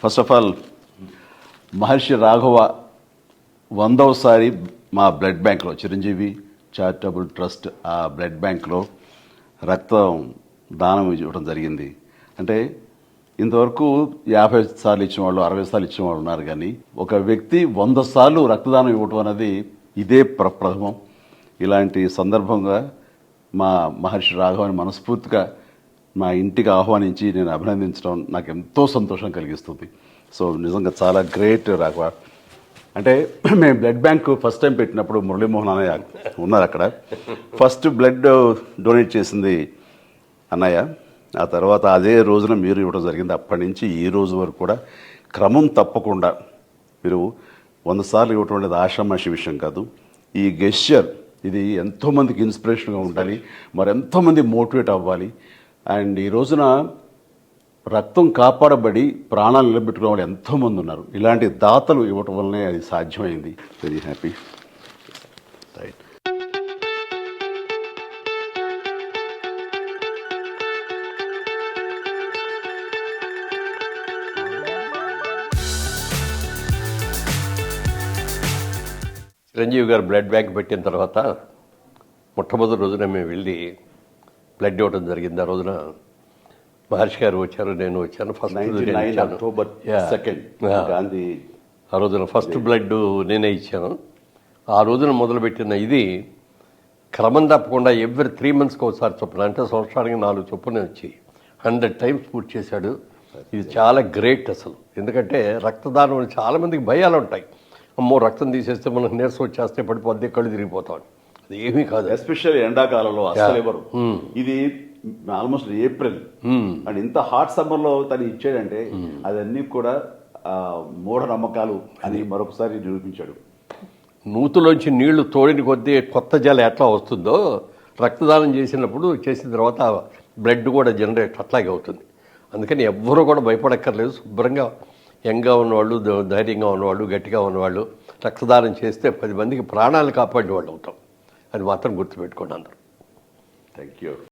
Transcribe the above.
First of all మహర్షి రాఘవ 100వసారి మా blood బ్యాంక్లో Chiranjeevi charitable trust ఆ బ్లడ్ బ్యాంక్లో రక్తం దానం ఇవ్వడం జరిగింది. అంటే ఇంతవరకు 50 సార్లు ఇచ్చిన వాళ్ళు 60 సార్లు ఇచ్చిన వాళ్ళు ఉన్నారు, కానీ ఒక వ్యక్తి 100 సార్లు రక్తదానం ఇవ్వటం అనేది ఇదే ప్రథమం. ఇలాంటి సందర్భంగా మా మహర్షి రాఘవని మనస్ఫూర్తిగా మా ఇంటికి ఆహ్వానించి నేను అభినందించడం నాకు ఎంతో సంతోషం కలిగిస్తుంది. సో నిజంగా చాలా గ్రేట్ రాఘవ. అంటే మేము బ్లడ్ బ్యాంక్ ఫస్ట్ టైం పెట్టినప్పుడు మురళీమోహన్ అన్నయ్య ఉన్నారు అక్కడ. ఫస్ట్ బ్లడ్ డొనేట్ చేసింది అన్నయ్య, ఆ తర్వాత అదే రోజున మీరు ఇవ్వడం జరిగింది. అప్పటి నుంచి ఈ రోజు వరకు కూడా క్రమం తప్పకుండా మీరు 100 సార్లు ఇవ్వటం అనేది ఆషామాషి విషయం కాదు. ఈ గెస్చర్ ఇది ఎంతోమందికి ఇన్స్పిరేషన్గా ఉండాలి, మరి ఎంతోమంది మోటివేట్ అవ్వాలి. అండ్ ఈ రోజున రక్తం కాపాడబడి ప్రాణాలు నిలబెట్టుకునే వాళ్ళు ఎంతోమంది ఉన్నారు. ఇలాంటి దాతలు ఇవ్వటం వల్లనే అది సాధ్యమైంది. Very happy. రైట్. చిరంజీవి గారు బ్లడ్ బ్యాంక్ పెట్టిన తర్వాత మొట్టమొదటి రోజున మేము వెళ్ళి బ్లడ్ ఇవ్వడం జరిగింది. ఆ రోజున మహర్షి గారు వచ్చారు, నేను వచ్చాను. ఫస్ట్ October 2nd గాంధీ ఆ రోజున ఫస్ట్ బ్లడ్ నేనే ఇచ్చాను. ఆ రోజున మొదలుపెట్టిన ఇది క్రమం తప్పకుండా ఎవ్రీ 3 monthsకి ఒకసారి చొప్పున, అంటే సంవత్సరానికి 4 చొప్పున వచ్చి 100 times పూర్తి చేశాడు. ఇది చాలా గ్రేట్ అసలు. ఎందుకంటే రక్తదానం చాలామందికి భయాలు ఉంటాయి. అమ్మో రక్తం తీసేస్తే మనకు నీరసం వచ్చేస్తే పడిపోద్ది, కళ్ళు తిరిగిపోతాం. అది ఏమీ కాదు. ఎస్పెషల్లీ ఎండాకాలంలో అసలు ఎవరు. ఇది ఆల్మోస్ట్ ఏప్రిల్ అండ్ ఇంత హాట్ సమ్మర్ లో తను ఇచ్చాడంటే అదన్నీ కూడా మూఢ నమ్మకాలు అని మరొకసారి నిరూపించాడు. నూతులోంచి నీళ్లు తోడిని కొద్దీ కొత్త జలం ఎట్లా వస్తుందో రక్తదానం చేసిన తర్వాత బ్లడ్ కూడా జనరేట్ అట్లాగే అవుతుంది. అందుకని ఎవ్వరూ కూడా భయపడక్కర్లేదు. శుభ్రంగా యంగ్గా ఉన్నవాళ్ళు, ధైర్యంగా ఉన్నవాళ్ళు, గట్టిగా ఉన్నవాళ్ళు రక్తదానం చేస్తే 10 మందికి ప్రాణాలు కాపాడే వాళ్ళు అవుతాం. అది మాత్రం గుర్తుపెట్టుకోండి అందరూ. Thank you.